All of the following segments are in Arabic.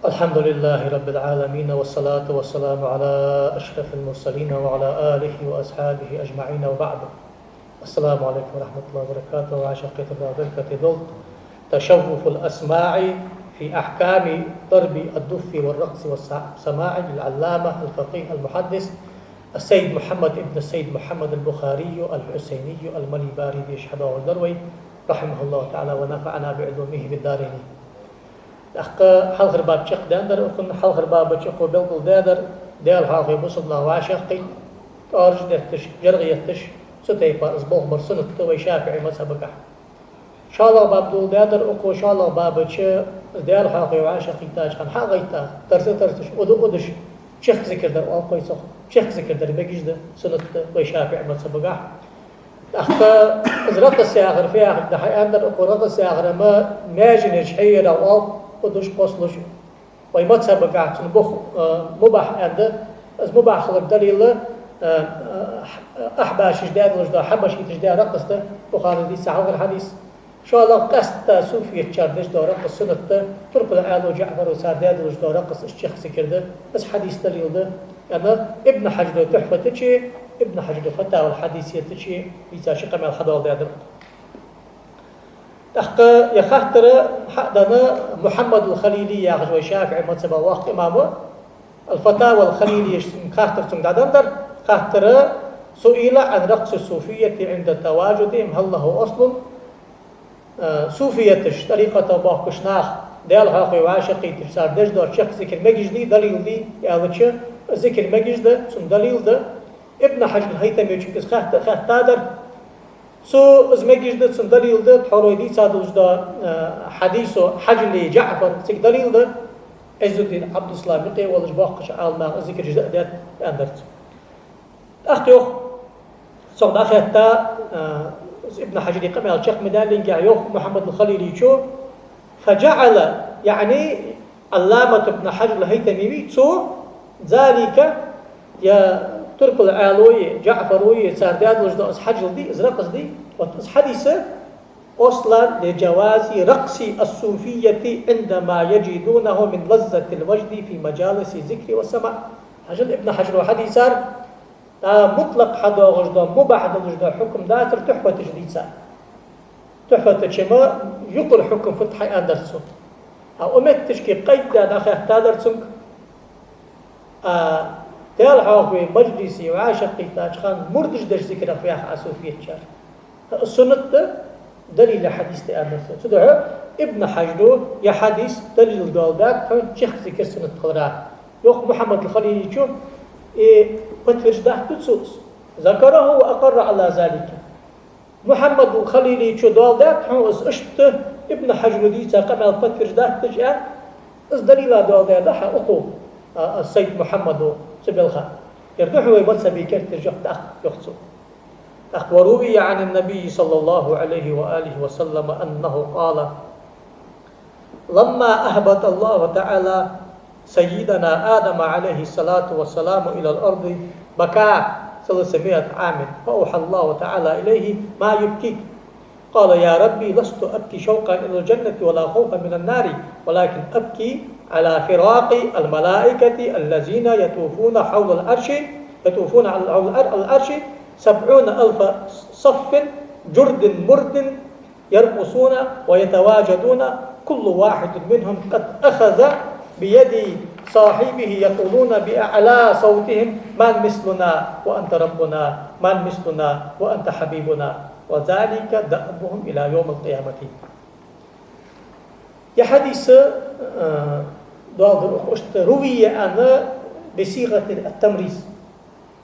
الحمد لله رب العالمين، والصلاة والسلام على أشرف المرسلين وعلى آله وأصحابه أجمعين، وبعد. السلام عليكم ورحمة الله وبركاته. وعشقة بركة دولت تشوف الأسماع في أحكام ضرب الدف والرقص والسماع للعلامة الفقيه المحدث السيد محمد ابن السيد محمد البخاري الحسيني المنيباري بيشهد والدروي رحمه الله تعالى ونفعنا بعلومه بالدارين. أخ حلقة باب شق داندر أخن حلقة باب شق وبلغ دادر ديال حلقة بصدنا وعشقي أرج دهتش جرغيتش ستيبا أصبوه برسنة توي شافعي مذهبك إن شاء الله باب دول دادر أخو إن شاء الله باب شق ديال حلقة وعشقي تاج خان حلقة تا ترتش أدش شيخ ذكر در أو صح شيخ ذكر در بيجيش ده سنة توي شافعي مذهبك أخ أزرق الساغر في آخر ده حياندر أخو رق الساغر ما ماجنش حير أو ودوش قصلش ويمتسب قاعد بخ مباح عنده از مباح خلق دليل أحباش جداد وجدا حبش يتجداد رقص ده بخاري دي ساعة الحديث إن شاء الله قصد صوفية شاردش ده رقص سنة ده ترك الآل وجعفر وسادات وجدا رقص الشيخ سكر ده بس حديث دليل ده يعني ابن حجر تحفة تشي ابن حجر فتاوى الحديثية تشي يساشق من الحضار ده تحقى يخاطر حقنا محمد الخليلي يا غزوة شافعي مذهب واقع إمامه الفتاوى الخليلية خاطر سندادر خاطر سئل عن رقص الصوفية عند تواجدهم هل له أصل صوفية طريقة باقشناخ ديال هاخي وعاشقي تفسار دجدار شخص ذكر مجدي دليل دي يالتش ذكر مجد سن دليل ده ابن حجر الهيثمي يشكس خاطر سو از مجد سن دليل ده حولي دي صادوج ده حديث حجل جعفر سك دليل ده عز الدين عبد السلام يقي ولج باقش عالما ذكر جزء اندرت اختيوخ صعد اخيتا ابن حجر يقمع الشيخ مدالين يوخ محمد الخليلي شو فجعل يعني علامة ابن حجر الهيثمي سو ذلك يا ترك العالوية جعفروية سارداد وجد أس حجر دي إز رقص دي وأس حديثة أصلا لجواز رقص الصوفية عندما يجدونه من لذة الوجد في مجالس الذكر والسماع حجر ابن حجر وحديثار مطلق حدا وجد مباح وجد حكم داتر تحفة تجديد تحفة تشما يقل حكم فتحي أندرسون أمت تشكي قيد داخل تادرسون تال حاوي مجلسي وعاشقي تاج خان مردش دش ذكر في صوفية شار السنة دليل حديث تأمرسون سدعه ابن حجر يا حديث دليل دالدات شيخ ذكر سنة خضراء يخ محمد الخليلي شو بتفرج ده تسوس ذكره وأقر على ذلك محمد الخليلي شو دالدات حوس اشت ابن حجر دي ساقمل بتفرج ده تجأ از دليل دالدات ده أقو السيد محمد سبلخا يرجحوا يبص بكرت ترجح يخصو وروي عن النبي صلى الله عليه وآله وسلم أنه قال لما أهبط الله تعالى سيدنا آدم عليه الصلاة والسلام إلى الأرض بكى 300 عام فأوحى الله تعالى إليه ما يبكيك قال يا ربي لست أبكي شوقا إلى الجنة ولا خوفا من النار ولكن أبكي على فراق الملائكة الذين يطوفون حول العرش يطوفون على العرش 70,000 صف جرد مرد يرقصون ويتواجدون كل واحد منهم قد أخذ بيد صاحبه يقولون بأعلى صوتهم من مثلنا وأنت ربنا من مثلنا وأنت حبيبنا وذلك دأبهم إلى يوم القيامة. يا حديث روية أنا بصيغة التمريز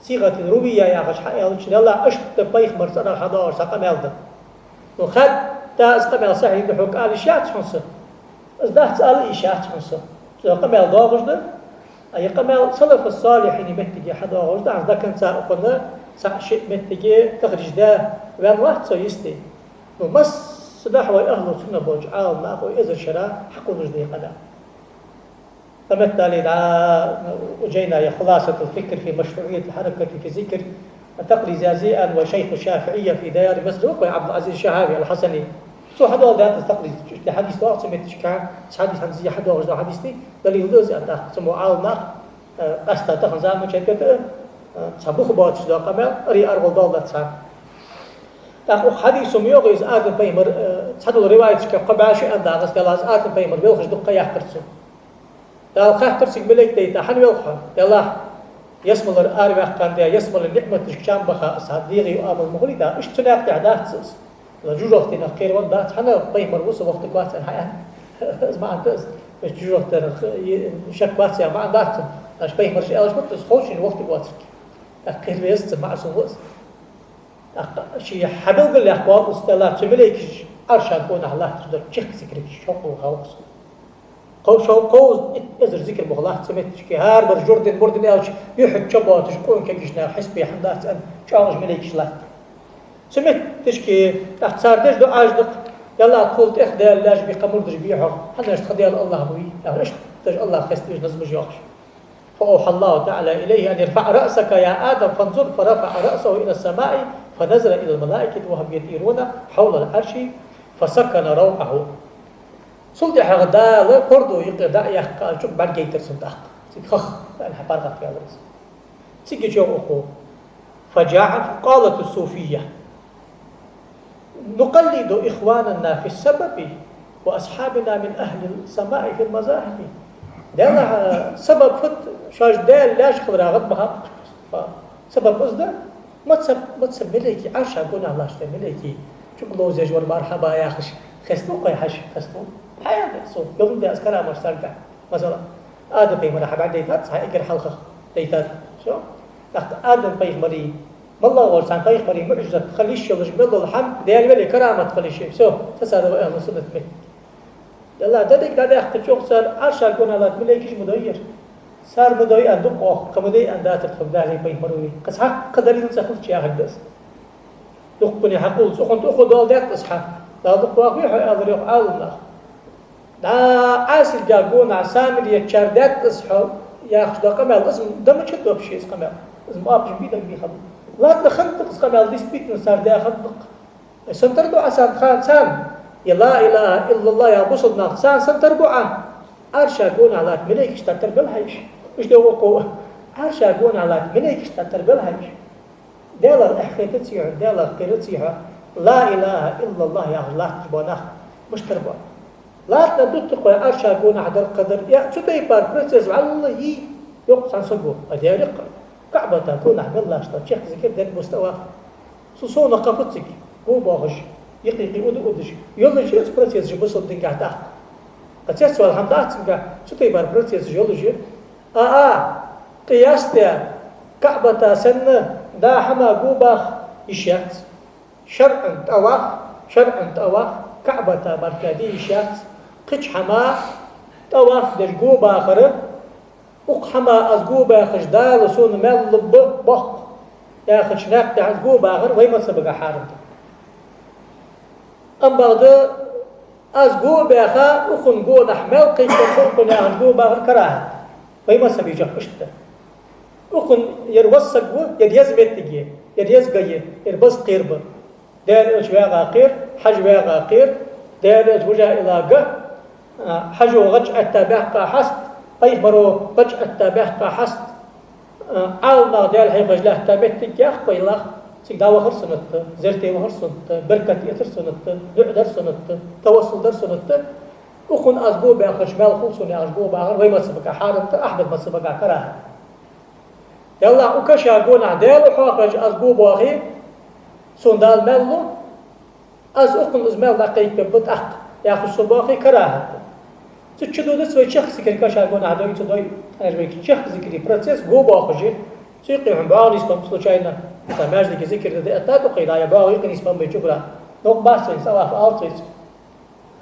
صيغة الروية يا غش حيالش يلا أشت بيخ مرسنا حضار سقم يلدا وخد تا استمع صحيح بحق على الشات حنص ازدهت سأل إشات حنص سقم يلدا غشده أي قمل صلف الصالحين متجي حدا غشده عز ذاك سأقولنا سأشيء متجي تخرج ده وين واحد سيستي ومس صدحوا أهل السنة بوجعال ما أخو إذا شراء حقوا نجدي قدام فبالتالي وجينا يا خلاصة الفكر في مشروعية الحركة في ذكر تقري زازيئا وشيخ الشافعية في ديار مسجد وعبد العزيز الشهابي الحسني سو هذا ده تقليد الحديث واحد سمعت كان حديث عن زي حد واحد حديث دي دليل ده زي ده سمو عالنا قصة تخزان من شيء سبوخ باتش ده قمل أري أرغل ضالة سان تأخذ حديث سميوغ إذا آدم بيمر تحدث رواية كقبع شيء أن دعس قال آدم بيمر بيلخش دقة يحكرسون قال خاطرسك ملك تيتا حن يلخا يلا يسمل الآري كان ده يسمل النعمة تشكشان بخا صديقي وآمل مغلي ده إيش تناق تعدات سس لجوج وقتنا خير وندات حنا بيمر وصل وقت قوات الحياة ما أنت مش جوج وقتنا شك قوات ما عندات أش بيمر شيء أش بس خوش وقت قواتك أخير بيست مع سوس شيء حبل قل أخوان استلا تملك أرشاد كون الله تقدر تشخ ذكرك شوق وخوص قوز إذا ذكر مغلاه سمعت كي هار برجوردن بردن أوش يحد شباب تشكون كجشنا حسبي حمدات أن شاوش ملك شلات سمعت تشكي تحصار دش دو أجدق يلا قلت إخدى لاج بقمر درج بيحه حنا نشتخدي الله بوي يعني إيش تج الله خستيش نزم جوش فأوحى الله تعالى إليه أن يرفع رأسك يا آدم فانظر فرفع رأسه إلى السماء فنزل إلى الملائكة وهم يطيرون حول العرش فسكن روعه سلطة حغدال قردو يقدر يحكى شوف بعد جيتر سلطة خخ أنا حبارك يا درس سيجي جو أخو فجاء قالت الصوفية نقلد إخواننا في السبب وأصحابنا من أهل السماء في المذاهب ده سبب فت شاش دال لاش خبر غد بها سبب أصدق ما تسب ملكي عشان قلنا الله شتى ملكي شو قلوا زي جوار مرحبا يا خش خستو قي حش خستو حياة صوت يوم ده أذكر أمر سالفة مثلا آدم بي مرحبا ديتات هاي إجر حلقة ديتات شو تحت آدم بي مري والله ورسان بي مري معجزة خليش يلج بالله الحمد ديال ولي كرامة خليش شو تسأل أهل السنة به يلا ددك ده أخت شو صار عشان قلنا الله ملكيش مدير صار مدير أندم كمدير أندات الخبز عليه بي مروي قصح قدرين نسخل شيء هكذا دقني حقول سخنت أخذ دول ده تصحى لا دق واقعي هذا يوم عالم دا عاسل جاكون عسامر يتشاردات تصحى ياخذ قمل اسم دم شدوا بشيء قمل اسم أبش بيدك بيخد لا تخنت قمل دي سبيت نصار ده خدق سنتردو عسان خان سام يا لا إله إلا الله يا بصدنا سان سنتردو عن عرشا قون على ملك اشتتر بالهيش مش ده وقوة عرشا قون على ملك اشتتر بالهيش دالا أحكي تسيح دالا قير تسيح لا إله إلا الله يا الله تجبونه مش تربو لا تدق عرشا قون على القدر يا شو تيبار برنسس والله يقص صبو أديرق كعبة تكون عبد الله اشتت شيخ زكير ده المستوى سوسونا قفتك هو باغش يقيقي ودش يلا شيء برنسس جبص الدنيا تحت قتيس سؤال هم داتنجا شو تيبار برنسس جيولوجي قياسته كعبة سنة دا حما قوباخ إشيات شرعا تواخ كعبة بركادي إشيات قش حما تواخ در قوباخر وق حما أز قوباخش دال سون مال لب بخ ياخش ناك دا قوباخر ويما سبقا حارم أم بعد أز قوباخا وخن قون أحمل قيش وخن ياخش قوباخر كراهت ويما سبيجا قشته وكن يروسق يريز بيتجي يريز جاي يربص قيرب دار أجواء قير حجواء قير دار أجواء إلى جا حجو غج التابع كحست أي مرو غج التابع كحست عالنا دار هي غجله تابع تجي أخ بيلا سيدا وخر سنت زرتي وخر سنت بركة يتر سنت دعدر سنت توصل در سنت وكن أزبو بأخشمال خلصني أزبو بأخر ويما سبق حارم أحمد ما سبق كراه يلا وكشا قونا ديل وحاقج أزبو باغي سندال ملو أز أقن أزمال لقيك ببت أق ياخذ صباخي كراهة تشدو نسوي شخص كي كشا قونا دوي تدوي أجمعك شخص ذكري برنسس جو باخجي سيقي هم باغي اسمه سلوشاينا تماج ذكي ذكر ده أتاك وقيدا يباغي يقن اسمه بيجبرا نوك باسين سواف ألتيس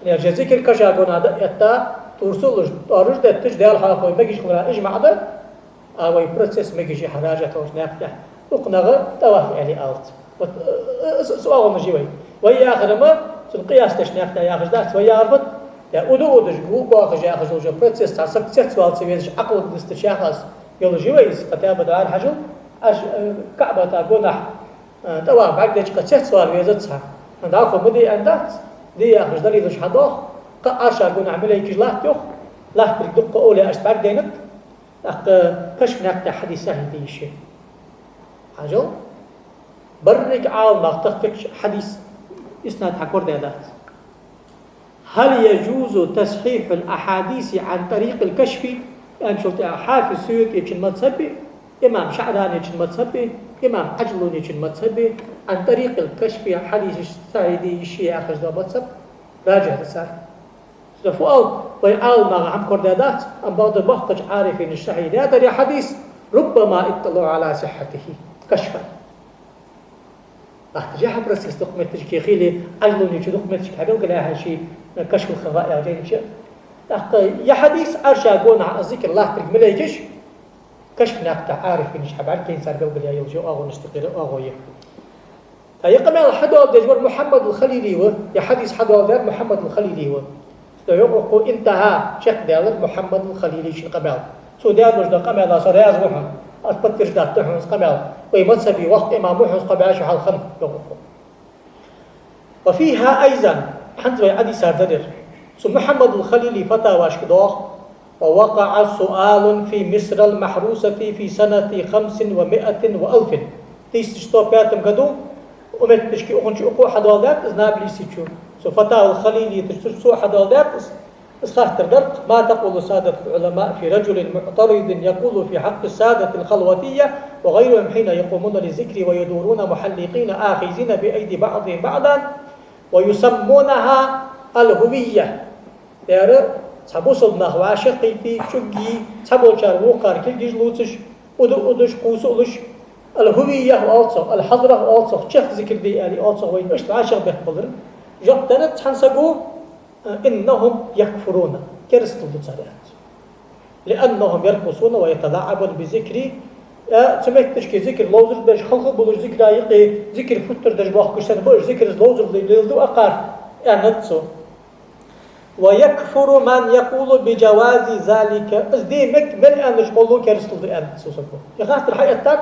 يعني ذكر كشا قونا أتا تورسولش أرج ده تج ديال حافوي مجيش خلا إجمع ده أوي بروسيس مجيء حراجة توش نافع وقناغ توافق يعني ألت سؤال مجيوي ويا آخر ما القياس تشنافنا يا أخذ ده ويا أربط يا أدو أدش جروب واخذ يا أخذ وجه بروسيس تعصب ست سؤال سويش عقل الاستشخاص يلا جويس كتابة دار حجو أش كعبة تقولنا توافق بعد ذلك ست سؤال ويزتها عند عفو مدي عندات دي أخرج دليل وش حدوخ قاشا قون عمله يكش لا تيوخ لا تدق أولي أشبار دينك كشف ناقة حديثة هذه الشيء حاجة برق عال ناقتك حديث إسناد حكور ديادات هل يجوز تصحيح الأحاديث عن طريق الكشف؟ يعني شلت حافظ سيوطي يجن مذهبي إمام شعراني يجن مذهبي إمام عجلوني يجن مذهبي عن طريق الكشف حديث السعيدي الشيعة أخرج ذا مذهب راجع لسار فؤال ويعال ما عم كردادات أم بعض الوقت عارفين الشهيد هذا الحديث ربما اطلعوا على صحته كشفا تجي حق رأس استقمت كي خيلي عجلوني يجي دقمت حبيل قلها شيء كشف الخفاء يعني شيء يا حديث أرشا قونا على ذكر الله ترك ملايكش كشف ناقطة عارف إنش حبعد كين صار قلب لها يلجو أغو نستقر أغو يه فيقمع الحدوى دجور محمد الخليلي يا حديث حدوى دار محمد الخليلي يقول انتهى شيخ ديالك محمد الخليلي شن قمع سو ديال مجد قمع لا صار ياز وحن أثبت تجدات تحنس قمع ويمتسبي وقت إمام محنس قمع شو حالخم وفيها أيضا حنزوي عدي ساردر سو محمد الخليلي فتاواش كدوخ ووقع سؤال في مصر المحروسة في سنة 500 وألف تيستشتو بياتم كدو ومت تشكي أخنش أخو حدوالدات إذناب ليسيتشو سو فتاة الخليلي تشتو حدوالدات إسخاف تردرت ما تقول سادة العلماء في رجل معترض يقول في حق السادة الخلوتية وغيرهم حين يقومون للذكر ويدورون محلقين آخذين بأيدي بعضهم بعضا ويسمونها الهوية يعني تبوصل نخوة شقيتي شقي تبوشار وقار كل جيج لوتش ودش قوسولش الهوية also الحضرة also شيخ ذكر دي آلي also وين اشت عاشق بيقبلر جبتنا تحنسقوا إنهم يكفرون كرستوا بتصاريات لأنهم يرقصون ويتلاعبون بذكري سمعت تشكي ذكر لوزر باش خلق بلوش ذكر يقي ذكر فتر داش باخ كشتن بلوش ذكر لوزر ليلدو أقار يعني نتسو ويكفر من يقول بجواز ذلك ازدي مك من أنش مولو كرستل دي أن سوسكو يخاطر حقيقة تاك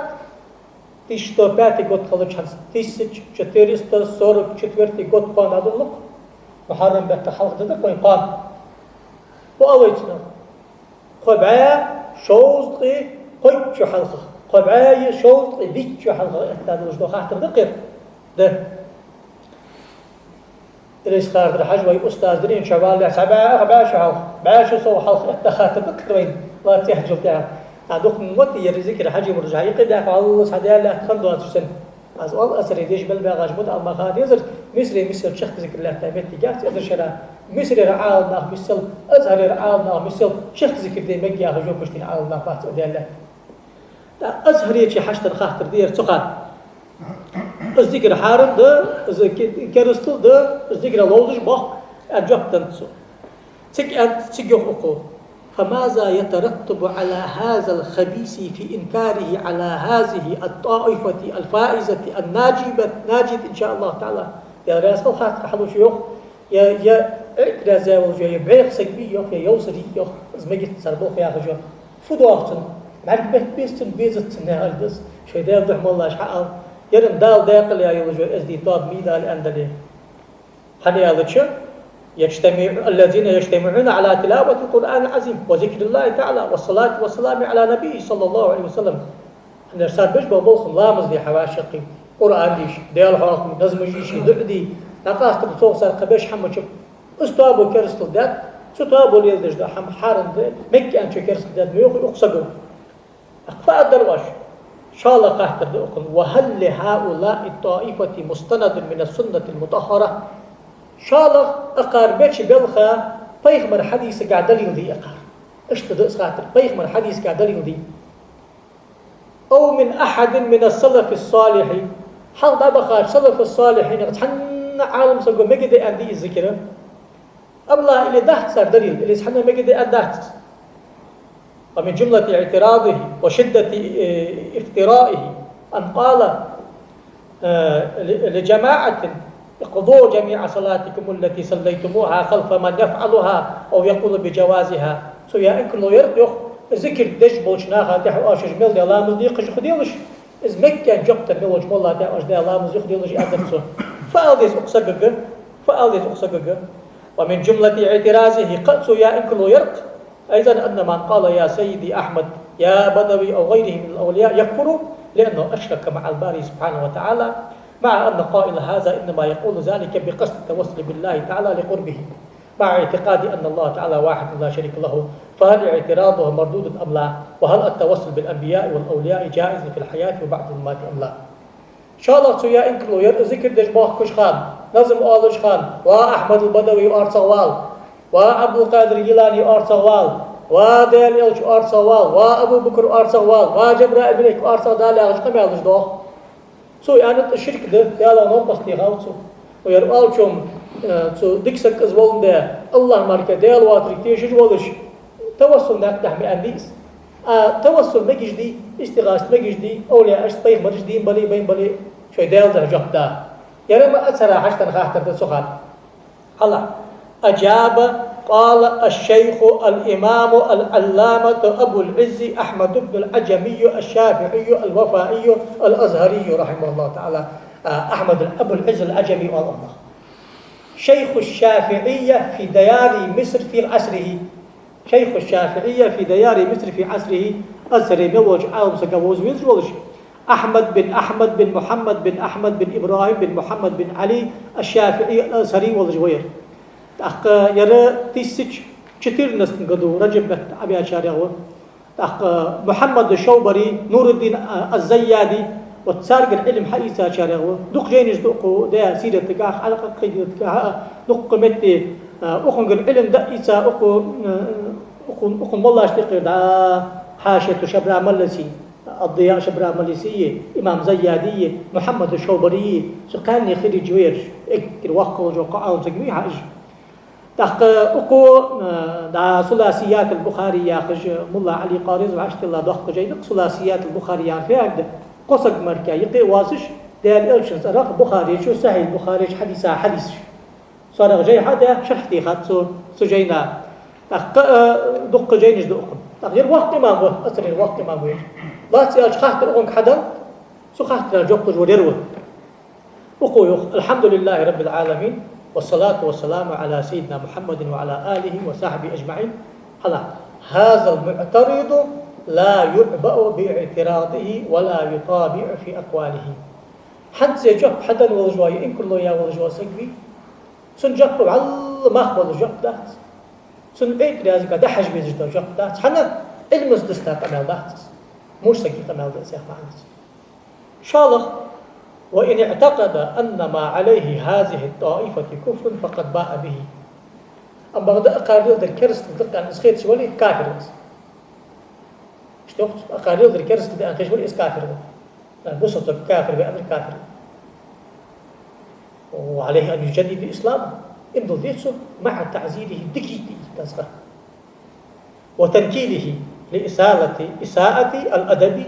تيشتو باتي قد خلوش حنس تيسج چتيرستا سورك چتورتي قد قان أدولك محرم بك خلق دادك وين قان وأويتنا خبعا شوزقي قد شو حلقه خبعا شوزقي بيت شو حلقه احتاج دو خاطر دقير ده ليش خارج الحج وي أستاذ درين شباب سبعة باش حلق باش سو حلق اتخاطر دقير لا تحجب تاع عندك نوتي يرزق الحج مرجع يقدر الله سعداء لا تخلوا سن از اول اثر ديش بالباغاج مد المخاد يزر مثل شيخ ذكر الله تابت جات يزر شرا مثل رعالنا مثل ازهر رعالنا مثل شيخ ذكر دي مجي هجو بشتين عالنا فات ديال ازهر يجي حشت الخاطر دير تقال الذكر حارم ده كرستل ده الذكر لوزش بخ اجاب تنسو تك انت تجو اقو فماذا يترتب على هذا الخبيث في إنكاره على هذه الطائفة الفائزة الناجية إن شاء الله تعالى يا رأس الخاطر حلو شيوخ يا إكرا زاوج يا بعيق سكبي يوخ يا يوصري يوخ زمجت سربوخ يا خجوخ فدوختن معك بيستن بيزت نهالدس شوي دال دحم الله شحال يرم دال داقل يا يوجو أزدي طاب ميدا الأندلي حني هذا شو الذين يجتمعون على تلاوة القرآن العظيم وذكر الله تعالى والصلاة والسلام على نبيه صلى الله عليه وسلم. أنا صار بيش بقولهم لامز دي حواشقي قرآن ديش ديال حاكم نظم جيشي دعدي نقاط بتصوص القبش حمد شوف استوابو كرستل دات ستوابو ليلدش ده حم حارن ده مكي أنشو كرستل دات ميوخ يقصقوا أقفاء الدرواش شاء الله قاحتر ده أقول وهل لهؤلاء الطائفة مستند من السنة المطهرة شالخ أقار بيتش بلخا بيخمر حديث قاعد دليل ذي أقار اشتدق سخاطر بيخمر حديث قاعد دليل ذي أو من أحد من السلف الصالح حال دابخار سلف الصالحين تحن عالم سنقول مجد أندي الذكر أبلا إلي دهت صار دليل إلي سحنا مجد أندهت ومن جملة اعتراضه وشدة افترائه أن قال لجماعة اقضوا جميع صلاتكم التي صليتموها خلف من يفعلها أو يقول بجوازها سويا إنك لو يرد ذكر دش بوشناها تحو آش جميل دي الله مزديقش خديلش إذ مكان جبت ملوش مولا دي آش دي الله مزديق ديلش أدرسه فألديس أقصقق فقال يزوق. ومن جملة اعتراضه قد سويا إنكل يرق أيضا أن من قال يا سيدي أحمد يا بدوي أو غيره من الأولياء يكفر لأنه أشرك مع الباري سبحانه وتعالى، مع أن قائل هذا إنما يقول ذلك بقصد التوسل بالله تعالى لقربه، مع اعتقاد أن الله تعالى واحد لا شريك له. فهل اعتراضه مردود أم لا؟ وهل التوسل بالأنبياء والأولياء جائز في الحياة وبعد الممات أم لا؟ إن شاء الله سويا إنكلو ذكر دجباخ كشخان نظم آلش خان وأحمد البدوي أرسوال وعبد القادر الجيلاني أرسوال وديل إلش أرسوال وأبو بكر أرسوال وجبرائيل بن أرسوال دالي أغش قم يالش دوخ سو يعني الشرك ده يالا نوبس تيغاو سو ويرقالشم سو ديكسك أزوالن ده الله ماركة ديل واتريك تيشج ولش توسل ناك دحمي أنديس توسل مجيش دي استغاثة مجيش دي أولياء أشت طيب مرش دين بلي بين بلي شوي ديل ده جهدا يعني ما أتسرى حشتن خاطر ده سخان الله أجاب قال الشيخ الإمام العلامة أبو العز أحمد بن العجمي الشافعي الوفائي الأزهري رحمه الله تعالى. أحمد أبو العز العجمي الله شيخ الشافعية في ديار مصر في عصره، شيخ الشافعية في ديار مصر في عصره أزهري موج عالم سكوز ويزولش أحمد بن محمد بن أحمد بن إبراهيم بن محمد بن علي الشافعي الأزهري والجوير تأخ يرى تيسج كتير ناس نقدو رجب أبي أشاريه تأخ محمد الشوبري نور الدين الزيادي وتسارق العلم حقيقة أشاريه دق جينش دقو ده سيرة تقاخ على قيد تقاخ دق متى أخن العلم ده إيسا أخن والله اشتقر دا حاشة شبرا ملسي الضياء شبرا ملسية إمام زيادية محمد الشوبري سكان يخلي جوير إكر وقو جو قاعد تجميع حاج تحق أكو دا ثلاثيات البخاري ياخج ملا علي قارز وعشت الله دق جيد ثلاثيات البخاري يعرف هذا قصق مركا يقي واسش دال إلشنز أراق بخاري شو صحيح البخاري حديثا حديث صار جاي هذا شرحتي خد سجينا تحق دق جينش دقن غير وقت ما هو أصلا الوقت ما هو لا تسأل خاطر أونك حدا سو خاطر جوقت وديروه وقويخ الحمد لله رب العالمين والصلاة والسلام على سيدنا محمد وعلى آله وصحبه أجمعين. هذا المعترض لا يعبأ باعتراضه ولا يطابع في أقواله. حد سيجب حدا والجواي إن كله يا والجوا سجبي سنجب على ما خبر الجب دات سنعيد لازم كده حج بيزج الجب دات حنا علم استثناء كمال دات مش سجي كمال دات يا أخوان إن شاء الله. وإن اعتقد أن ما عليه هذه الطائفة كفر فقد باء به. أما بدأ أقاريل ذا الكرست تلقى أن إسخيت شوالي كافر اشتوقت أقاريل ذا الكرست تلقى أن شوالي إس كافر لأن بسط كافر بأمر كافر وعليه أن يجدد الإسلام ابن ديتسو مع تعزيره دقيقي تسقى وتنكيله لإساءة الأدب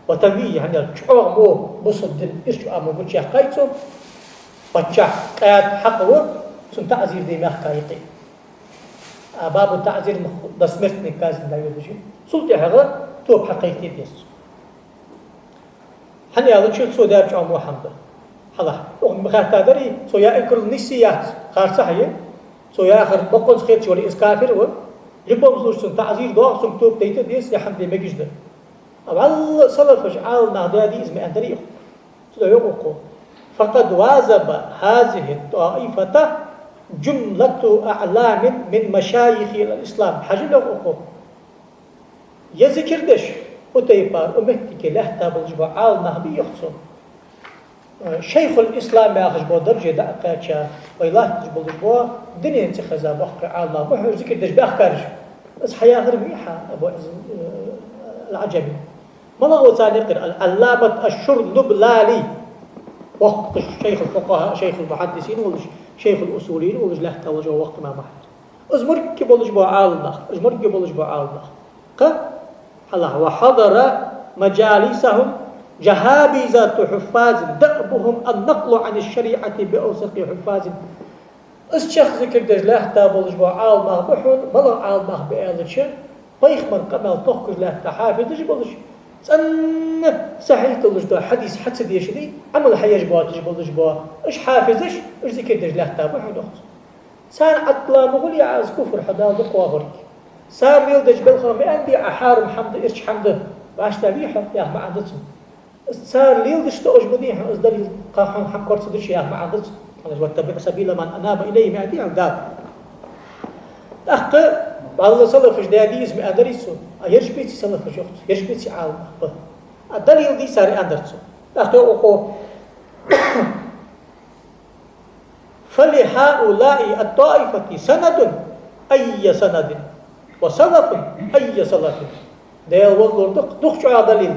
وتنويه يعني الشعور مو بصد الإشعاع مو بتشيخ قايتو بتشيخ قياد حقه سن تعزير دي ميخ قايتي باب التعزير دسمرتني كازن لا يدجي سلطي حقا توب حقيقتي ديس حني هذا شو سوداء شو مو حمد حلا مخاطر دري سويا إكل نسيات خارصة سويا آخر بقول خير شو اللي إسكافر و يبغى مسوش سن تعزير دوا سن توب تيت ديس يا حمد ما جدا أول سبب فجعل نهضة اسم أندريخ سلوكه فقد واظب هذه الطائفة جملة أعلام من مشايخ الإسلام حجله أخو يذكر دش وتيبار أمتك له تابل جبعال نهضة يخصم شيخ الإسلام يأخذ درجة دقة ويلا تجبل جبوا دنيا انتخذها بحق عالله محور ذكر دش بأخكارش بس حياة رميحة أبو عز العجمي ملغو سانقر العلامة الشرنبلالي وقت شيخ الفقهاء شيخ المحدثين شيخ الأصوليين ولج له توجه وقت ما محد أزمرك بولج بعالنا أزمرك بولج بعالنا الله وحضر مجالسهم جهابذة حفاظ دأبهم النقل عن الشريعة بأوسق حفاظ الشيخ ذكر دجله تابولج بعالنا بحون ملغ عالنا بألتش بيخمر قمال تخكر له تحافظ دج بولج أن صحيح تلجدا حديث حدث ديشدي عمل حياج باتج بلج با إيش حافظش إيش ذكر دجله تابع ونخص سان عطلا مغلي عاز كفر حدا بقوافرك سان ميل دجبل خام عندي أحارم حمد إيش حمد باش تبيحه يا ما عندتهم سان ليل دشت أجبديها أصدر قاحم حم كرت دش يا ما عندتهم أنا واتبع سبيل من أناب إليه معدي عنداب أخ بعض صلفش دادي اسم أدريسو يرجبيت صلفش يخص يرجبيت عالم الدليل دي ساري أندرسو أخو فلهؤلاء الطائفة سند أي سند وسلف أي سلف ديال والله دخش على دليل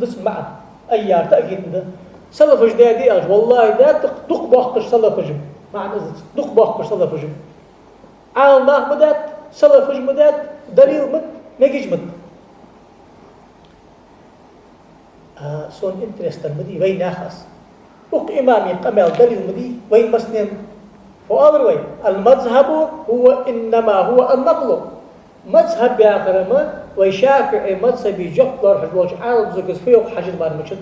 اسم معه أي تأكيد سلفش دادي أج والله دا دق باقش سلفش معنى دق باقش سلفش عالم ما مدات سلفش مدات دليل مد نجيج مد سون انترست المدي وين ناخص وق إمامي قمل دليل المدي وين مسنين وأمر وين المذهب هو إنما هو النقل مذهب بآخر ما ويشافعي مذهبي جبلر حجوج عالم زوجس فيه وحاجة بار مشد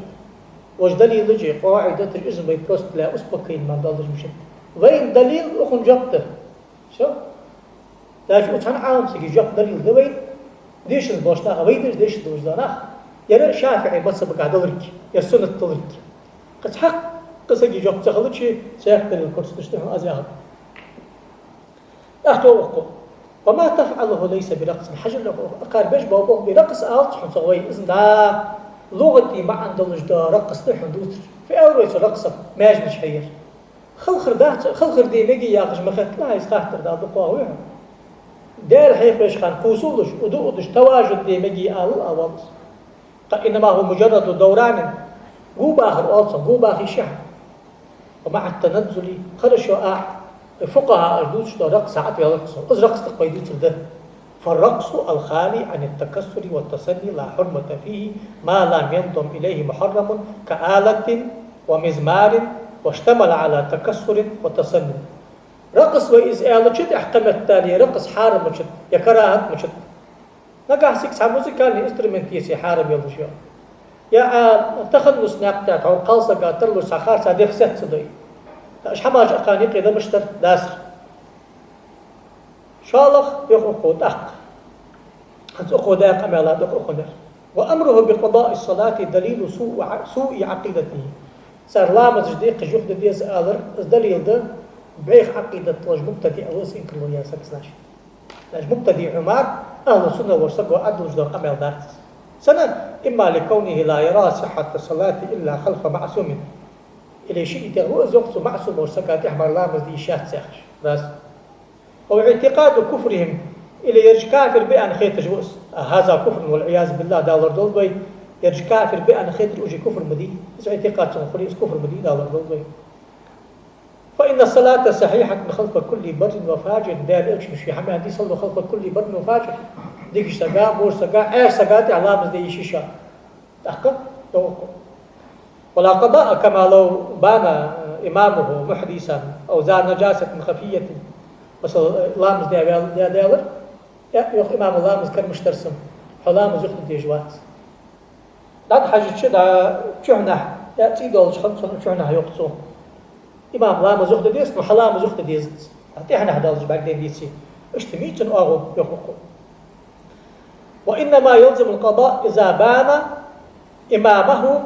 وش دليل لجي قاعدة الإذن بيبروست لا أسبقين ما ضلش مشد وين دليل أخن جبته شو لاش أتحن عالم سجي جب دليل ده وين ديش البوشنا وين ديش الوجدانه يرى شافعي مذهب قاعد دلرك يرسون التلرك قد حق قصدي جب تخلط شيء سيحتل الكرس تشتهي أزياء أخوكم وما تفعله ليس برقص حجر له أقار بيش بابوه برقص ألتحن صغوي إذن دا لغتي ما عند الجدا رقص تحن دوتر في أول رقصة ما يجمش حير خلخر دي ميجي ياقش مخت لا يستحتر دا بقواه ويهم دار حيفرش خان فوصولش ودوش تواجد دي ميجي أولس إنما هو مجرد دوران قو باخر ألصا قو باخي شحن ومع التنزل خرشوا فقهاء أجدوش دا رقص عاد يرقصوا إذ رقص تقويدوش ده فالرقص الخالي عن التكسر والتصني لا حرمة فيه ما لم ينضم إليه محرم كآلة ومزمار واشتمل على تكسر وتصني رقص وإذ آلة شد أحكام التالي رقص حارم مشد يا كراهة مشد نقع سيكس موسيقى إنسترومنت يسي حارم يلوشيو يا تخلص ناقتات أو قلصة قاتل له سخار سادف ست صدي ايش حماج أقاني قيدة مشتر داسر شالخ يخوقود أق هنس أخو داق أمالات أخنر وأمره بقضاء الصلاة دليل سوء عقيدته صار لامز جديق جهد ديز آلر دليل ده بعيخ عقيدة لج مبتدئ أولس إنك الله يسكسناش لج مبتدئ عمار أهل السنة ورسقوا عدل جدوق أمال دارتس سنة إما لكونه لا يرى صحة الصلاة إلا خلف معصوم إلى شيء تغوى زوقت معصوم ورسقات يحمر لامز دي شات ساخش بس واعتقاد كفرهم إلى يرج كافر بأن خيط جوس هذا كفر والعياذ بالله دالر دولبي يرج كافر بأن خيط الأجي كفر مدي إذا اعتقاد سنخليس كفر مدي دالر دولبي فإن الصلاة صحيحة خلف كل بر وفاجر دار إلش مش في حمي دي صلوا خلف كل بر وفاجر ديك سجا بور سجا عير سجات علامة دي شيشة تحقق توقع ولا قضاء كما لو بان إمامه محدثا أو زار نجاسة خفية مثلا لامز ديالر يخ إمام لامز كان مشترسم حلامز يخدم ديجوات داد حاجة شدا شحنة يا تيدولش خمسة شحنة يقصو إمام لامز يخدم ديس وحلامز يخدم ديس حتى إحنا هدالج بعدين ديسي اشتميتن أغو يخوقو وإنما يلزم القضاء إذا بان إمامه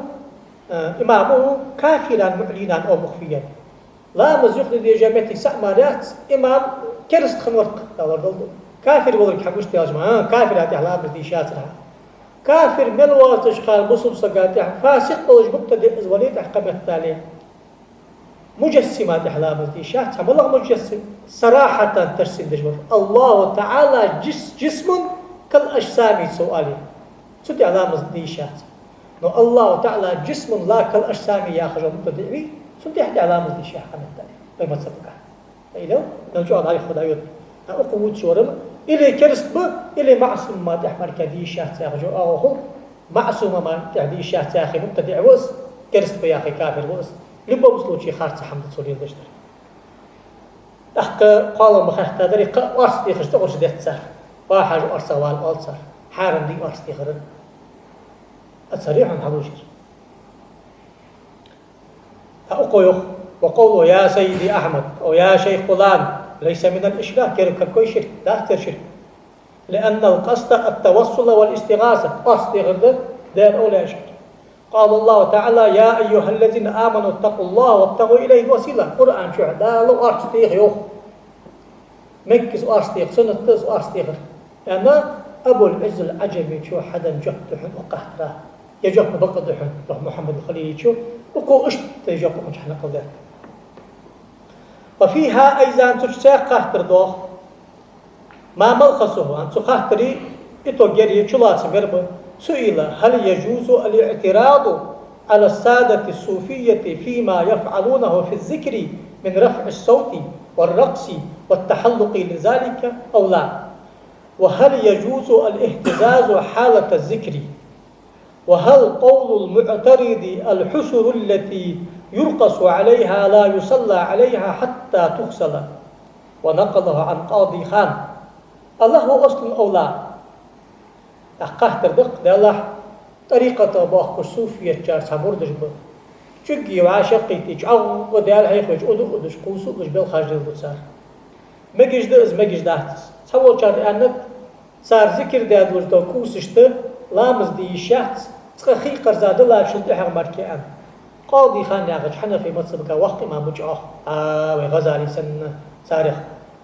كافرا معلنا أو مخفيا لامز يخدم دي جامعتي سأمارات إمام كرست خنورق كافر بقولك حموش تياجما كافر هاتي لامز دي شاترها كافر ملواتش خال مصب سقاتي فاسق بقولك مبتدئ إزوليت أحكام التالي مجسمات لامز دي شاتها والله مجسم صراحة ترسم دجبر الله تعالى جسم كالأجسام سؤالي سدي لامز دي شات نو الله تعالى جسم لا كالأجسام ياخذ مبتدئ سنتي حتى علامة دي شيء حمد تاني طيب ما تصدقها إلو نرجع على خدايوت أقوى شورم إلى كرست إلى معصوم ما تحمل كدي شيء تاخذ أو هو معصوم ما تدي شيء تاخذ مبتدع وس كرست بيا أخي كافر وس لبوا وصلوا شيء خارج حمد سوري البشر أخ قالوا مخاخ تدري قارس دي خرج تقول شديت سر واحد أرسوال ألسر حارم دي أرس دي خرج صريح حلوشر أقوله وقوله يا سيدي أحمد أو يا شيخ فلان ليس من الإشراك كركوي شرك لا أكثر شرك لأن القصد التوصل والاستغاثة قصد غرد دار أولى شرك قال الله تعالى يا أيها الذين آمنوا اتقوا الله وابتغوا إليه الوسيلة قرآن شو لا لو أرستيغ يوخ مكس أرستيغ سنة تز أرستيغ أنا أبو العز العجمي شو حدا جهتحن وقهره يجهن بقدحن محمد الخليلي شو وكو اشت يجهن مجحن قدر وفيها أيضا تجسى قهتر دوخ ما ملخصه أن تخهتري إتو جري شلات سمرب سئل هل يجوز الاعتراض على السادة الصوفية فيما يفعلونه في الذكر من رفع الصوت والرقص والتحلق لذلك أو لا وهل يجوز الاهتزاز حالة الذكر وهل قول المعترض الحسر التي يرقص عليها لا يصلى عليها حتى تغسل ونقله عن قاضي خان الله أصل أو لا أقهتر دق دالح طريقة باخ الصوفية جار سامور دجبه شقي وعاشقي تجعو ودال هيخرج أدش قوسو دش بالخارج البصار مجش دز مجش دهتس سووا جار أنت صار ذكر داد وجدو كوسشته لامز دي شخص تخخي قرزاده لا شلت حق مركان قاضي خان ياغج حنفي مصبك وقت ما بجاه وغزالي سن صارخ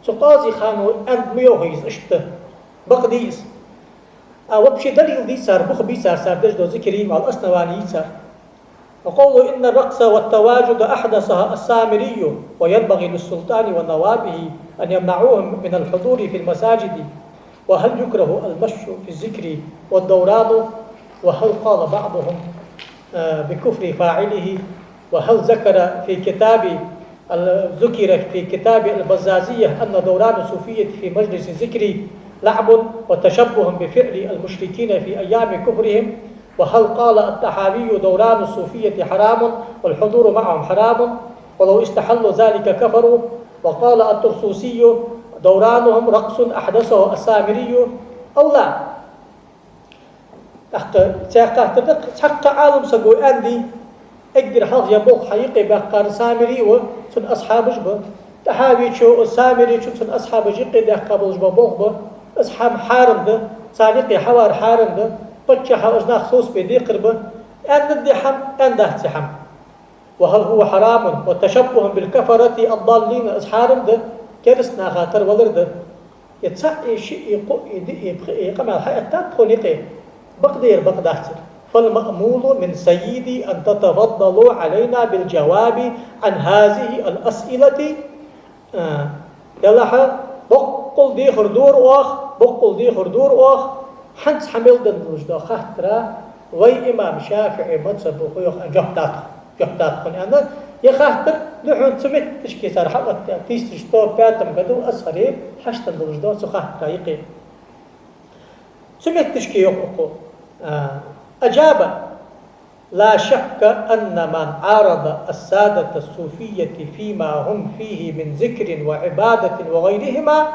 سو قاضي خان أنت ميوهيز اشته بقديس وبشي دليل دي صار بخ بي صار دجدو ذكري مع الأصنواني صار وقولوا إن الرقص والتواجد أحدثها السامري وينبغي للسلطان ونوابه أن يمنعوهم من الحضور في المساجد وهل يكره المشي في الذكر والدوران وهل قال بعضهم بكفر فاعله وهل ذكر في كتاب البزازية أن دوران الصوفية في مجلس الذكر لعب وتشبه بفعل المشركين في أيام كفرهم وهل قال الطحاوي دوران الصوفية حرام والحضور معهم حرام ولو استحلوا ذلك كفروا وقال الطرسوسي دورانهم رقص أحدثه السامري أو لا حق عالم سقوي أندي أقدر حظ يبوغ حقيقي بأقار سامري وسن أصحاب جبه تحاوي شو السامري شو سن أصحاب جيقي ده قبل جبه بوغ أصحاب حارم ده صادقي حوار حارم ده بتشا حوجنا خصوص بدي قربه أن ندي حم أن ده حم وهل هو حرام وتشبه بالكفرة الضالين أصحارم ده كرسنا خاطر ولرده يتسعي شيء يقام على حياة تدخل بقدر بقدر فالمأمول من سيدي أن تتفضلوا علينا بالجواب عن هذه الأسئلة يلا بقول دي خردور أخ حنس حمل دن وجدا خاطرة وي إمام شافعي مذهب وخيوخ أن جهدات خوني أنا يخاطر لحون سمت تشكي صار حقا تيستشتو باتم قدو أسهري حشتن وجدا سخاطرة يقين سمت تشكي يخوكو أجاب لا شك أن من عارض السادة الصوفية فيما هم فيه من ذكر وعبادة وغيرهما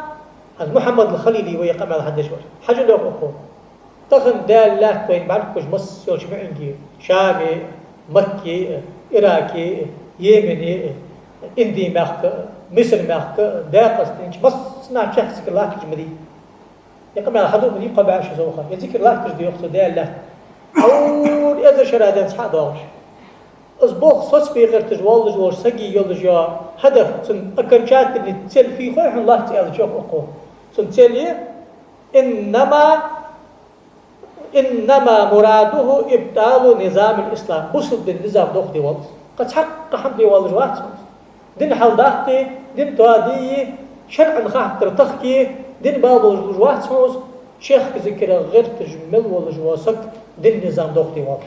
هذا محمد الخليلي ويقام على هذا الشيء حاجة له أخو تخن دال لا وين بعرفش مص يوش معندي شامي مكي عراقي يمني اندي مخ مصر مخ داقستين مص صنع شخص الله تجمدي يقام على هذا بدي قبع شو زوخه يذكر الله تجدي يقصد دال لا أو إذا شرادين صحاد واش أسبوع صوت في غير تجوال جوال سجي يول جا هدف سن أكنشات اللي تسل فيه خوي الله تعالى شوف أقوى سن تسلي إنما مراده إبطال نظام الإسلام بسط النظام دوخ ديوال قد حق حمد ديوال جوات دين حال داختي دين توادي شرع خاطر تخكي دين بابو جوات سوز شيخ ذكر غير تجمل ولا جواسك دين نظام دوخ ديوال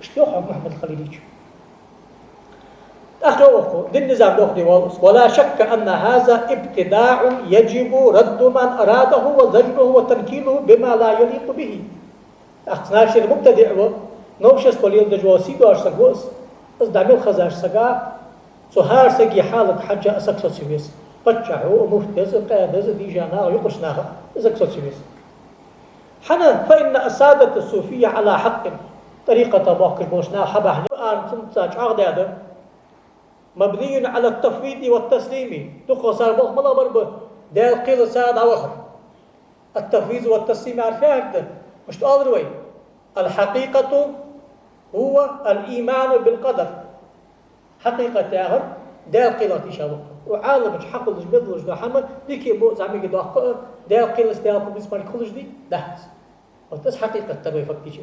مش يوحى محمد الخليلي أخوه دين نظام دوخ ديوال ولا شك أن هذا ابتداع يجب رد من أراده وزجره وتنكيله بما لا يليق به أخناش المبتدع نوشس وليل دجواسي دواش سقوس أصدعمل خزاش سقا سهار سقي حالة حاجة أسكسو سيويس بتشعو مفتز قادز دي جانا ويقشناها أسكسو سيويس حنا فإن السادة الصوفية على حق طريقة باقش بوشنا حبه الآن سنتاج عقد مبني على التفويض والتسليم دخل صار بوخ ملا بربه دال قيل ساد أوخر التفويض والتسليم عارفين مش تقدر الحقيقة هو الإيمان بالقدر حقيقة ياهر دال قيل تشابه وعالم حقل جبل جدا حمل لكي بو زعمي قد أخطأ دال قيل دال بس ما كل جدي ده وتس حقيقة تبي فكتي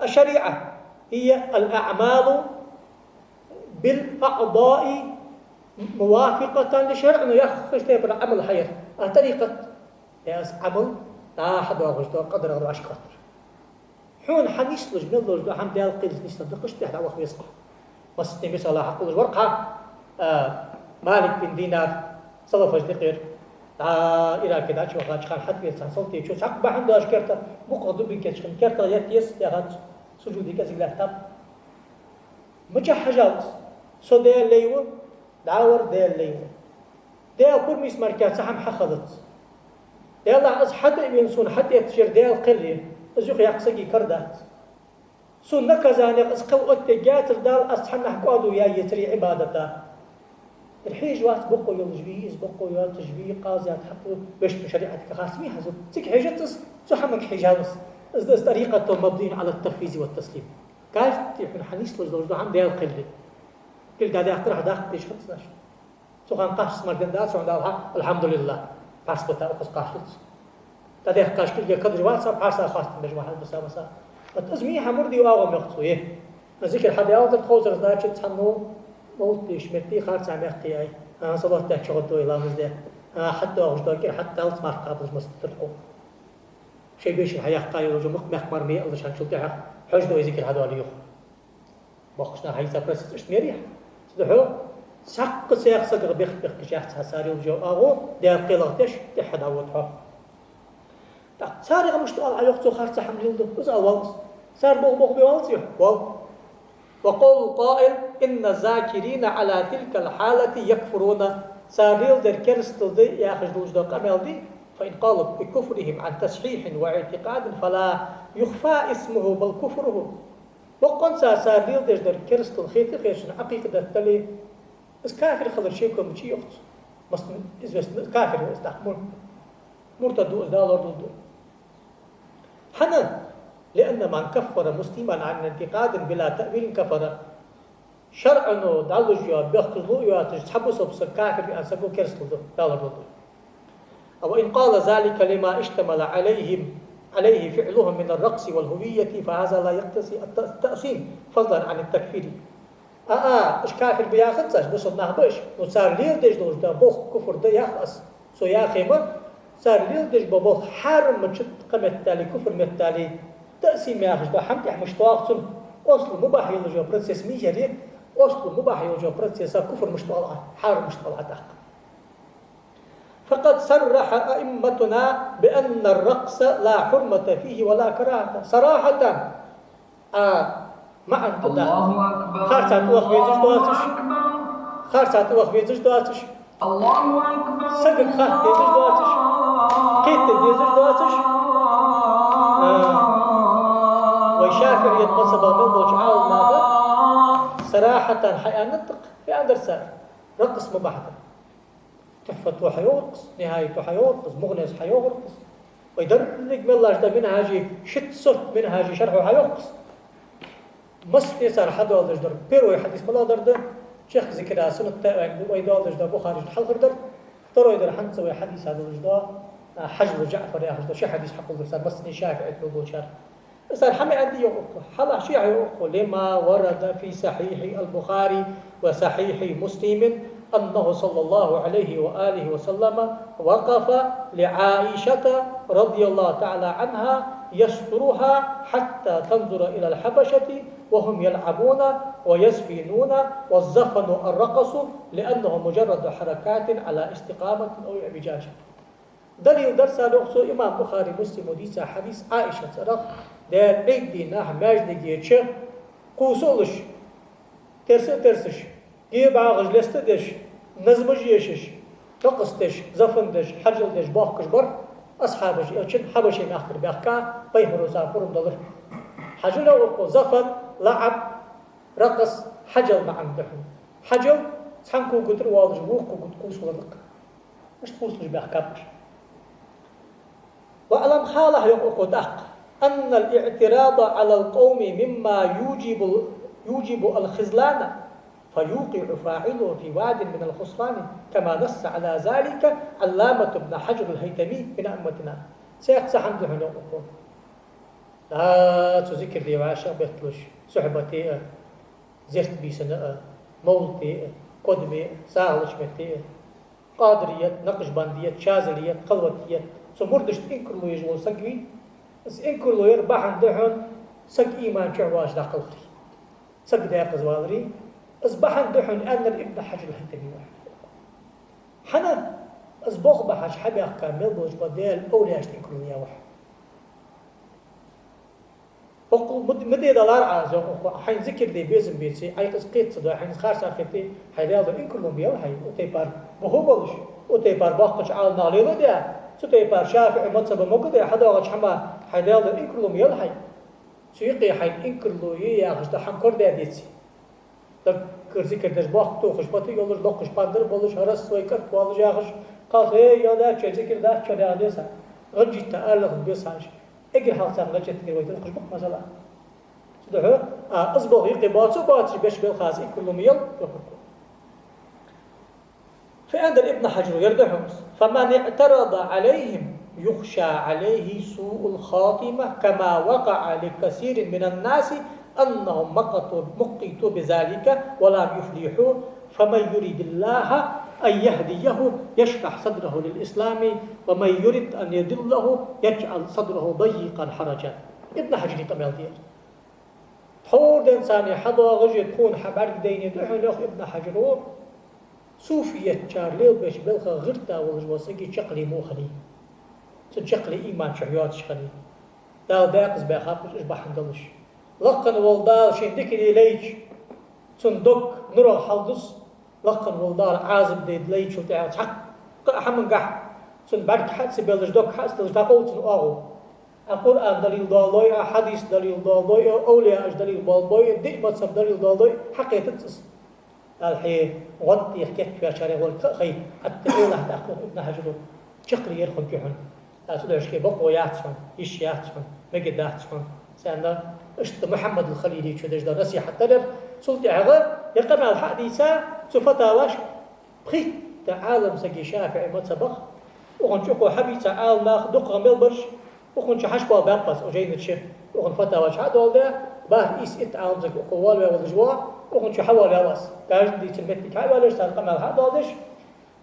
الشريعة هي الأعمال بالأعضاء موافقة لشرع إنه يخش تبر عمل خير طريقة عمل لا حد واقش قدر غير عش خاطر حون حنيس لج من لج حم دال قيل نستدقش تحت وقت يصح بس تبي صلاح حق لج ورقة مالك بن دينار صرف دقير إلى كذا شو خاطر خان حد يسان صلتي شو حق بعند أشكرته بقعد بينك شكل كرته يتيس يا خاطر سجودي كذي لا تاب مجا حجاوز سو ديال ليو داور ديال ليو ديال كل ميس مركز سحم حخذت يلا از حد ينسون حد يتشير ديال قليل ازوخ يقصقي كردات سو نكزاني از قو اتجات الدال اسحن حقادو يا يتري عبادته الحيج وقت بقوا يلجبيز بقوا يلتجبي قاضيات حقو باش شريعتك خاصمي حزو تك حيجتس سحمك حجاوز از طريقة مبنية على التفويض والتسليم كيف تحن حنيس لجدو عم ديال قليل كل قاعد يقترح داخل ليش خلصناش سو كان قاش مردن دا سو عندها الحمد لله باس بتا وقص قاشلت تدي قاش كل قدر واسع باسا خاص مجموعه بس بس بتزمي حمردي واو مخصويه ذكر حد ياود الخوزر دا تشنو موت ليش متي خارج عم يحكي اي انا صبحت تشغلتو الى مزده حتى وجدك حتى الت ما قابل مسترقو شيء بيش حيحكي وجو مخمر مي الله شان شلتها حجدو يذكر هذا اليوم بخشنا هاي سبرس اشتميريح صدحو سق سياق صدق بيخ شاحت حساري وجو اغو ديال قيلاتش تحد عوضها ساري مش طال على وقت خارج حمل يلدو بس اول صار بوخ بيوالتي وقول قائل ان الذاكرين على تلك الحاله يكفرون ساريل در كرستل دي ياخذ وجدو قمل دي فان قالوا بكفرهم عن تصحيح واعتقاد فلا يخفى اسمه بل كفره وقن ساريل در كرستل خيتي خيشن حقيقه دتلي بس كافر خلر شيء كم شيء يخص بس إذا كافر استحمل مرتد وإزدال ضده حنا لأن من كفر مسلما عن انتقاد بلا تأويل كفر شرعا دالو جواب بيخذلو ياتج تحبس بس كافر بأن سبو كرسل دال ضده أو إن قال ذلك لما اشتمل عليه فعلهم من الرقص والهوية فهذا لا يقتضي التأثيم فضلا عن التكفير اش كافر بياخذش بس نهبش وصار ليل دج دوج دا بوخ كفر ده يخلص سو يا خيمه صار ليل دج بوخ حرم مشت قمت تالي كفر متالي تقسيم ياخذ ده حمد مشتاق سن اصل مباح يلجو بروسيس ميجري اصل مباح يلجو بروسيس كفر مشتاق حرم مشتاق دق فقد صرح ائمتنا بان الرقص لا حرمه فيه ولا كراهه صراحه ما أنت ده خارجات وقت بيزج دواتش خارجات وقت بيزج دواتش الله أكبر سجل خارج بيزج دواتش قيت بيزج دواتش ويشافر يتمصب من عاول ماذا صراحة حياة نطق في أندر سار رقص مباحثة تحفة وحيورقص نهاية حيورقص مغنس حيورقص ويدرك من الله جدا منهاجي شت صرت منهاجي شرح حيورقص مست صار حدا ولدش در بيرو حديث بلا درد شيخ ذكر سنة ويدا ولدش در بخاري الحلقة در ترى يدر حنت سوي حديث هذا ولدش در حجر جعفر يا حجر شيء حديث حق ولدش صار بس نشافع يقول شر صار حمي عندي يوقف حلا شيء يوقف لما ورد في صحيح البخاري وصحيح مسلم أنه صلى الله عليه وآله وسلم وقف لعائشة رضي الله تعالى عنها يسترها حتى تنظر إلى الحبشة وهم يلعبون ويسفنون والزفن الرقص لأنه مجرد حركات على استقامة أو اعوجاج. دليل درس نقص إمام بخاري مسلم وديس حديث عائشة صرف دير عيد ناح ماجد جيتش قوسولش ترسش جيب عاغج لستدش نزمج يشش رقصتش زفندش حجلدش باخكش بر أصحابش يلشن حبشين آخر بأخكا بيهرو سافرهم دلر حجل وقو زفر لعب رقص حجل مع عندهم حجل تحنكو قدر والج وقو قد قوس ولدك مش تقوس لج بأحكابش وألم خاله يقو دق أن الاعتراض على القوم مما يوجب الخذلان فيوقع فاعله في واد من الخسران كما نص على ذلك علامة ابن حجر الهيثمي من أمتنا سيحتسحن دهن يقول لا تذكر لي وعاشق بيطلش صحبتي زرت بيسناء مولتي قدمي ساغلش متي قادرية نقشبندية شاذلية قلوتية سمردش إنكرلو يجول سقوي بس إنكرلو يربح عندهن سق إيمان شعواش داخل فيه سق داق زوالري أصبح عندهن أن الابن حجر الهيثمي واحد حنا أصبح بحاج حبي أحكام ملبوش بديل أولياش إنكرلو يا واحد مدي دلار عازم حين ذكر دي بيزم بيتي أي قصقيت صدق حين خارج أخذتي حيرياض إنكرلو بيا وحي وتيبار بهوبلش وتيبار باقش على ناليلو ده ستيبار شافع متصب موجود حدا وجه حما حيرياض إنكرلو بيا وحي سيقي حين إنكرلو يا خش تحن كرده ديتي ذكر دش باق تو خش باتي يولش لقش باندر بولش هرس ويكر بالش ياخش قال هي يا ده ذكر ده كذا ديسا رجيت تألق بيساش اجي حالتان رجيت تقول ويدل خش بق مثلا صدق أصبغ يقبات وباتش بيش بالخاز إنكرلو ميل فعند ابن حجر يردهم فمن اعترض عليهم يخشى عليه سوء الخاتمة كما وقع لكثير من الناس أنهم مقتوا بذلك ولم يفلحوا فمن يريد الله أن يهديه يشرح صدره للإسلام ومن يريد أن يضله يجعل صدره ضيقا حرجا ابن حجر طبيعي دير حور إنسان حدا غجي تكون حبر ديني دحين ابن حجر صوفية شارليل بيش بلخ غرتا والجواسقي شقلي مو خلي شقلي إيمان شحيات شخلي دال داقز بيخافش إش بحندلش لقن والدال شندكني ليش صندوق نور حلدس لقن والدال عازم ديد ليش وتعال حق حمن قح صن بعد حدس بيلش دوك حدس تلش تاقوت نقاو القرآن دليل دالوي حديث دليل دالوي أولياء دليل دالوي دئمة سب دليل دالوي حقيقة تس الحين غطي يحكي في شارع والخي حتى إله تأخذ ابن حجر شقلي يرخل جهن أسودش كي بقوا ياتسون إيش ياتسون مجد ياتسون سأنا اشت محمد الخليلي شو دجدا نصيحة تدر سلطة عغر يقمع الحديثة سفتاوش بخيت تعالم سقي شافعي ما تسبخ وخنشقوا حبي تعال ناخ دقة ملبرش وخنش حشبوا بابس وجين الشيخ وخن فتاوش هذول ده باه إيس إتعالم زق قوال والجوا وخنش حوال يواس قاعد دي تلمتك هاي ولا اشتغل قمع هذولش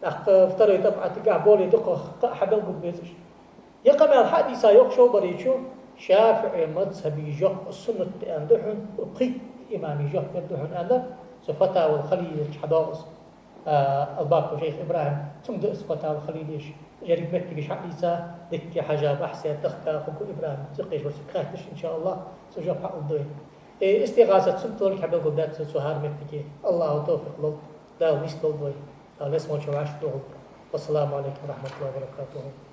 افترض طبعا تقع بولي دقة حبل قد بيزش يقمع الحديثة يقشو بريشو شافعي مذهبي جه السنة عندهم وقيت إمامي جه عندهم أنا سفتا والخليل حداوس الباقو شيخ إبراهيم ثم دقس فتا والخليليش جريب متكش حديثة دكي حاجة بحثة تختا خبو إبراهيم تقيش وسكاتش إن شاء الله سجاب حق الضوء استغاثة سمتلك حبل قدات سهار متكي الله توفق لل داو مثل الضوء داو نسمع شو عاش والسلام عليكم ورحمة الله وبركاته